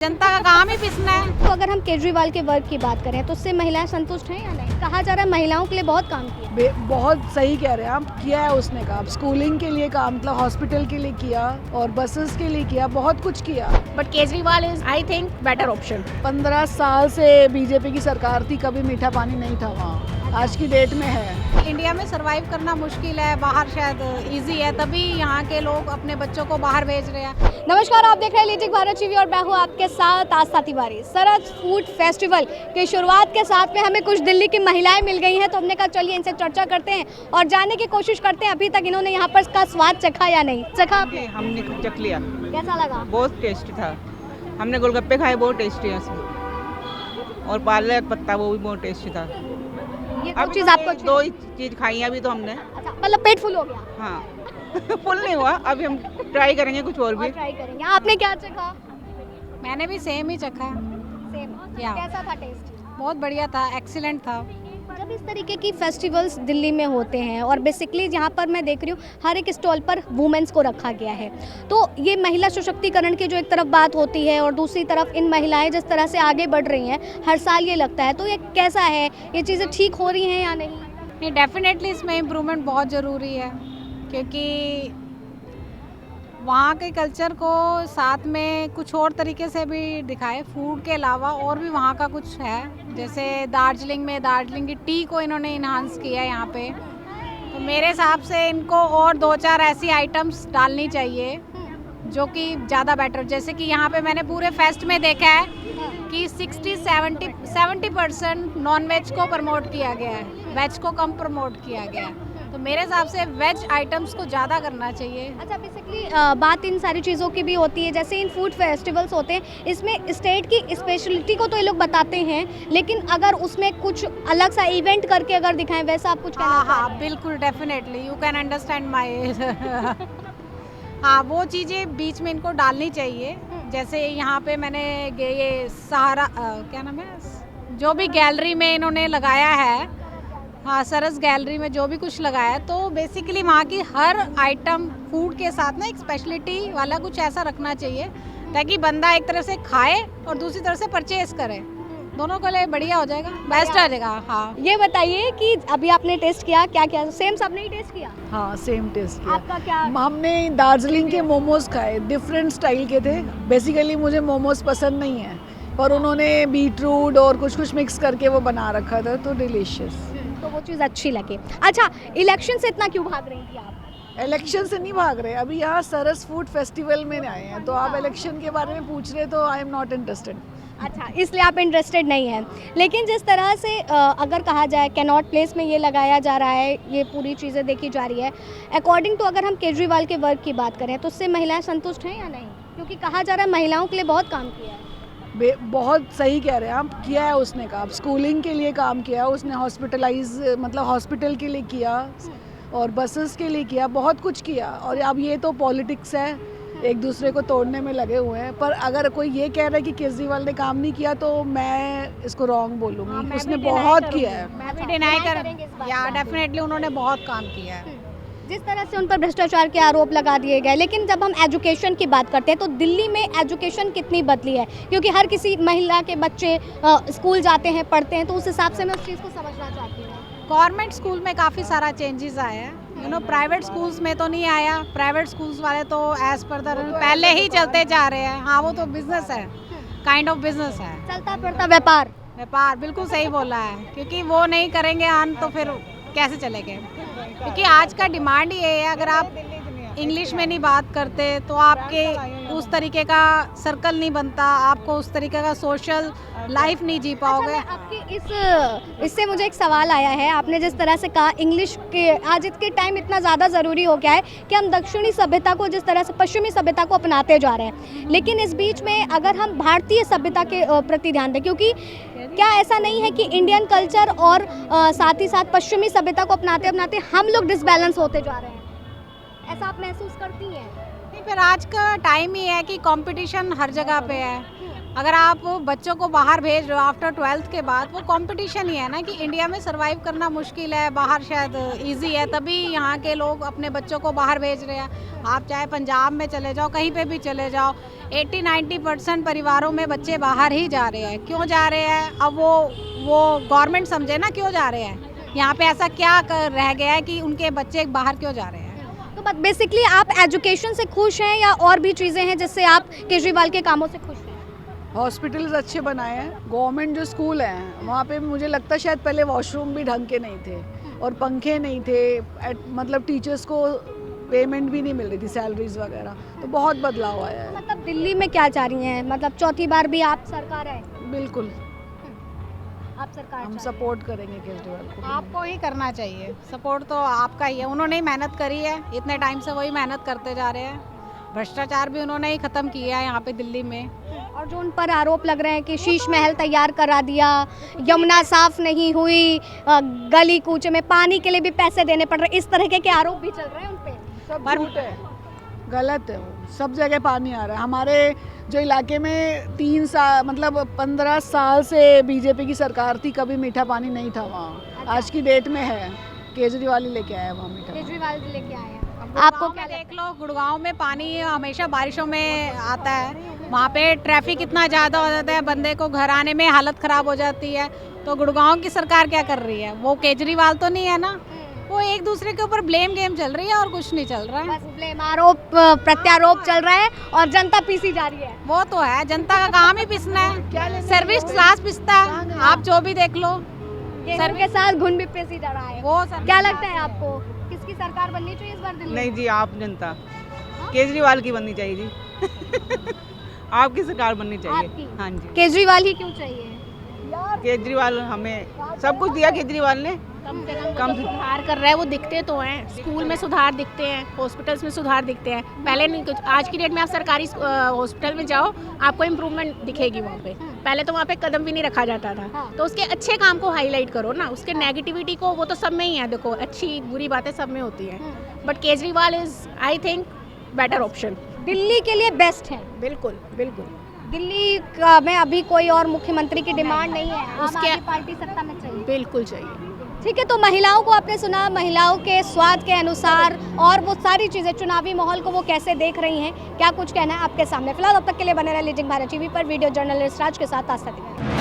जनता का काम ही पिसना है। तो अगर हम केजरीवाल के वर्क की बात करें तो उससे महिलाएं संतुष्ट हैं या नहीं? कहा जा रहा है महिलाओं के लिए बहुत काम किया। बहुत सही कह रहे हैं आप, किया है उसने काम, स्कूलिंग के लिए काम, मतलब हॉस्पिटल के लिए किया और बसेस के लिए किया, बहुत कुछ किया। But Kejriwal is I think better option. 15 साल से बीजेपी की सरकार थी, कभी मीठा पानी नहीं था वहाँ, आज की डेट में है। इंडिया में सरवाइव करना मुश्किल है, बाहर शायद इजी है, तभी यहाँ के लोग अपने बच्चों को बाहर भेज रहे हैं। नमस्कार, आप देख रहे हैं लिटिक भारत टीवी और मैं हूँ आपके साथ आस्था तिवारी। सरस फूड फेस्टिवल की शुरुआत के साथ में हमें कुछ दिल्ली की महिलाएं मिल गई हैं, तो हमने कहा चलिए इनसे चर्चा करते हैं और जानने की कोशिश करते हैं अभी तक इन्होंने यहाँ पर इसका स्वाद चखा या नहीं। चखा आपने? हमने चख लिया, कैसा लगा? बहुत टेस्टी था। हमने गोलगप्पे खाए, बहुत टेस्टी है उसमें, और पालक पत्ता वो भी बहुत टेस्टी था। ये दो अभी चीज तो आपको दो ही चीज खाई है अभी तो हमने। अच्छा, मतलब पेट फुल हो गया? हाँ फुल नहीं हुआ, अभी हम ट्राई करेंगे कुछ और भी। ट्राई करेंगे। आपने क्या चखा? मैंने भी सेम ही चखा। सेम। या। कैसा था टेस्ट? बहुत बढ़िया था, एक्सीलेंट था। जब इस तरीके की फेस्टिवल्स दिल्ली में होते हैं और बेसिकली यहाँ पर मैं देख रही हूँ हर एक स्टॉल पर वुमेन्स को रखा गया है, तो ये महिला सशक्तिकरण की जो एक तरफ बात होती है और दूसरी तरफ इन महिलाएं जिस तरह से आगे बढ़ रही हैं हर साल ये लगता है, तो ये कैसा है, ये चीज़ें ठीक हो रही हैं या नहीं? नहीं, डेफिनेटली इसमें इम्प्रूवमेंट बहुत ज़रूरी है, क्योंकि वहाँ के कल्चर को साथ में कुछ और तरीके से भी दिखाए, फूड के अलावा और भी वहाँ का कुछ है। जैसे दार्जिलिंग की टी को इन्होंने इन्हांस किया है यहाँ पे, तो मेरे हिसाब से इनको और 2-4 ऐसी आइटम्स डालनी चाहिए जो कि ज़्यादा बेटर। जैसे कि यहाँ पे मैंने पूरे फेस्ट में देखा है कि 60-70% नॉन वेज को प्रमोट किया गया है, वेज को कम प्रमोट किया गया है। तो मेरे हिसाब से वेज आइटम्स को ज़्यादा करना चाहिए। अच्छा, बेसिकली बात इन सारी चीज़ों की भी होती है, जैसे इन फूड फेस्टिवल्स होते हैं, इसमें स्टेट की स्पेशलिटी को तो ये लोग बताते हैं, लेकिन अगर उसमें कुछ अलग सा इवेंट करके अगर दिखाएं, वैसा आप कुछ कहना हाँ चाहें? हाँ बिल्कुल, definitely you can understand my हाँ, वो चीज़ें बीच में इनको डालनी चाहिए। जैसे यहाँ पे मैंने ये सहारा क्या नाम है, जो भी गैलरी में इन्होंने लगाया है, हाँ सरस गैलरी में जो भी कुछ लगाया है, तो बेसिकली वहाँ की हर आइटम फूड के साथ ना एक स्पेशलिटी वाला कुछ ऐसा रखना चाहिए ताकि बंदा एक तरफ से खाए और दूसरी तरफ से परचेज करे, दोनों के लिए बढ़िया हो जाएगा, बेस्ट हो जाएगा। हाँ, ये बताइए कि अभी आपने टेस्ट किया, क्या क्या सेम सबने ही टेस्ट किया? हाँ सेम टेस्ट किया। आपका क्या? हमने दार्जिलिंग के मोमोज खाए, डिफरेंट स्टाइल के थे। बेसिकली मुझे मोमोज पसंद नहीं है, पर उन्होंने बीटरूट और कुछ मिक्स करके वो बना रखा था, तो डिलीशियस, तो वो चीज़ अच्छी लगी। अच्छा, इलेक्शन से इतना क्यों भाग रही थी आप? इलेक्शन से नहीं भाग रहे, अभी यहाँ सरस फूड फेस्टिवल में आए हैं, तो आप इलेक्शन के बारे में पूछ रहे, तो आई एम नॉट इंटरेस्टेड। अच्छा, इसलिए आप इंटरेस्टेड नहीं हैं। लेकिन जिस तरह से अगर कहा जाए कैनॉट प्लेस में ये लगाया जा रहा है, ये पूरी चीज़ें देखी जा रही है, अकॉर्डिंग टू अगर हम केजरीवाल के वर्क की बात करें तो उससे महिलाएं संतुष्ट हैं या नहीं? क्योंकि कहा जा रहा है महिलाओं के लिए बहुत काम किया है। बहुत सही कह रहे हैं आप, किया है उसने काम, स्कूलिंग के लिए काम किया, उसने मतलब हॉस्पिटल के लिए किया और बसेस के लिए किया, बहुत कुछ किया। और अब ये तो पॉलिटिक्स है, एक दूसरे को तोड़ने में लगे हुए हैं। पर अगर कोई ये कह रहा है कि केजरीवाल ने काम नहीं किया, तो मैं इसको रॉन्ग बोलूँगी। उसने बहुत किया है। मैं भी डिनाई या डेफिनेटली उन्होंने बहुत काम किया है। जिस तरह से उन पर भ्रष्टाचार के आरोप लगा दिए गए, लेकिन जब हम एजुकेशन की बात करते हैं तो दिल्ली में एजुकेशन कितनी बदली है? क्योंकि हर किसी महिला के बच्चे स्कूल जाते हैं, पढ़ते हैं, तो उस हिसाब से मैं उस चीज़ को समझना चाहती हूँ। गवर्नमेंट स्कूल में काफ़ी सारा चेंजेस आया है, प्राइवेट स्कूल्स में तो नहीं आया। प्राइवेट स्कूल्स वाले तो एज पर द रूल पहले ही चलते जा रहे हैं। हाँ, वो तो बिजनेस है, काइंड ऑफ बिजनेस है, चलता फिरता व्यापार। बिल्कुल सही बोला है, क्योंकि वो नहीं करेंगे आन तो फिर कैसे चलेंगे? क्योंकि आज का डिमांड ये है, अगर आप इंग्लिश में नहीं बात करते तो आपके उस तरीके का सर्कल नहीं बनता, आपको उस तरीके का सोशल लाइफ नहीं जी पाओगे। अच्छा, आपकी इससे मुझे एक सवाल आया है। आपने जिस तरह से कहा इंग्लिश के आज के टाइम इतना ज़्यादा ज़रूरी हो गया है कि हम दक्षिणी सभ्यता को जिस तरह से पश्चिमी सभ्यता को अपनाते जा रहे हैं, लेकिन इस बीच में अगर हम भारतीय सभ्यता के प्रति ध्यान दें, क्योंकि क्या ऐसा नहीं है कि इंडियन कल्चर और साथ ही साथ पश्चिमी सभ्यता को अपनाते अपनाते हम लोग डिसबैलेंस होते जा रहे हैं? ऐसा आप महसूस करती हैं? नहीं, फिर आज का टाइम ही है कि कंपटीशन हर जगह पे है। अगर आप बच्चों को बाहर भेज रहे हो आफ्टर 12th के बाद, वो कंपटीशन ही है ना कि इंडिया में सरवाइव करना मुश्किल है, बाहर शायद इजी है, तभी यहाँ के लोग अपने बच्चों को बाहर भेज रहे हैं। आप चाहे पंजाब में चले जाओ, कहीं पे भी चले जाओ, 80-90% परिवारों में बच्चे बाहर ही जा रहे हैं। क्यों जा रहे हैं? अब वो गवर्नमेंट समझे ना क्यों जा रहे हैं। यहाँ पे ऐसा क्या रह गया है कि उनके बच्चे बाहर क्यों जा रहे हैं। तो बट बेसिकली आप एजुकेशन से खुश हैं या और भी चीज़ें हैं जिससे आप केजरीवाल के कामों से खुश हैं? हॉस्पिटल्स अच्छे बनाए हैं। गवर्नमेंट जो स्कूल हैं वहाँ पे मुझे लगता है शायद पहले वॉशरूम भी ढंग के नहीं थे और पंखे नहीं थे, मतलब टीचर्स को पेमेंट भी नहीं मिल रही थी, सैलरीज वगैरह, तो बहुत बदलाव आया है। मतलब दिल्ली में क्या चाह रही हैं? मतलब चौथी बार भी आप सरकार है? बिल्कुल, आप सरकार हम चाह रही हैं। सपोर्ट करेंगे केजरीवाल को। आपको ही करना चाहिए, सपोर्ट तो आपका ही है। उन्होंने ही मेहनत करी है, इतने टाइम से वही मेहनत करते जा रहे हैं। भ्रष्टाचार भी उन्होंने ही ख़त्म किया है यहाँ पे दिल्ली में। और जो उन पर आरोप लग रहे हैं कि शीश महल तैयार करा दिया, यमुना साफ नहीं हुई, गली कूचे में पानी के लिए भी पैसे देने पड़ रहे, इस तरह के आरोप भी चल रहे हैं उन पे। सब झूठ है, गलत है वो। सब जगह पानी आ रहा है। हमारे जो इलाके में 3 साल मतलब 15 साल से बीजेपी की सरकार थी, कभी मीठा पानी नहीं था वहाँ। आज की डेट में है, केजरीवाल ही लेके आया वहाँ मीठा पानी। केजरीवाल लेके आए हैं। आपको क्या देख लो, गुड़गांव में पानी हमेशा बारिशों में आता है। वहाँ पे ट्रैफिक इतना ज़्यादा हो जाता है, बंदे को घर आने में हालत ख़राब हो जाती है। तो गुड़गांव की सरकार क्या कर रही है? वो केजरीवाल तो नहीं है ना, वो एक दूसरे के ऊपर ब्लेम गेम चल रही है और कुछ नहीं चल रहा है। बस ब्लेम, आरोप प्रत्यारोप चल रहा है और जनता पीसी जा रही है। वो तो है, जनता का काम ही पिसना है, सर्विस क्लास पिसता है। आप जो भी देख लो, गेहूं के साथ घुन भी पीसी जा रहा है। वो क्या लगता है आपको, किसकी सरकार बननी चाहिए इस बार दिल्ली में? नहीं जी, आप जनता केजरीवाल की बननी चाहिए जी। आपकी सरकार बननी चाहिए। आपकी? हाँ जी, केजरीवाल ही क्यों चाहिए? केजरीवाल हमें सब कुछ दिया केजरीवाल ने। कम से कम सुधार कर रहा है, वो दिखते तो हैं। स्कूल में सुधार दिखते हैं, हॉस्पिटल्स में सुधार दिखते हैं। पहले नहीं कुछ, आज की डेट में आप सरकारी हॉस्पिटल में जाओ, आपको इम्प्रूवमेंट दिखेगी वहाँ पे। पहले तो वहाँ पे कदम भी नहीं रखा जाता था। तो उसके अच्छे काम को हाईलाइट करो ना, उसके नेगेटिविटी को, वो तो सब में ही है। देखो, अच्छी बुरी बातें सब में होती हैं, but Kejriwal is I think better option. Delhi के लिए बेस्ट है। बिल्कुल बिल्कुल। दिल्ली में अभी कोई और मुख्यमंत्री की डिमांड नहीं है, उसके पार्टी सत्ता में चाहिए। बिल्कुल चाहिए। ठीक है, तो महिलाओं को आपने सुना, महिलाओं के स्वाद के अनुसार और वो सारी चीज़ें, चुनावी माहौल को वो कैसे देख रही हैं, क्या कुछ कहना है आपके सामने। फिलहाल अब तक के लिए बने रहे लीजिंग भारत टीवी पर। वीडियो जर्नलिस्ट राज के साथ आस्था।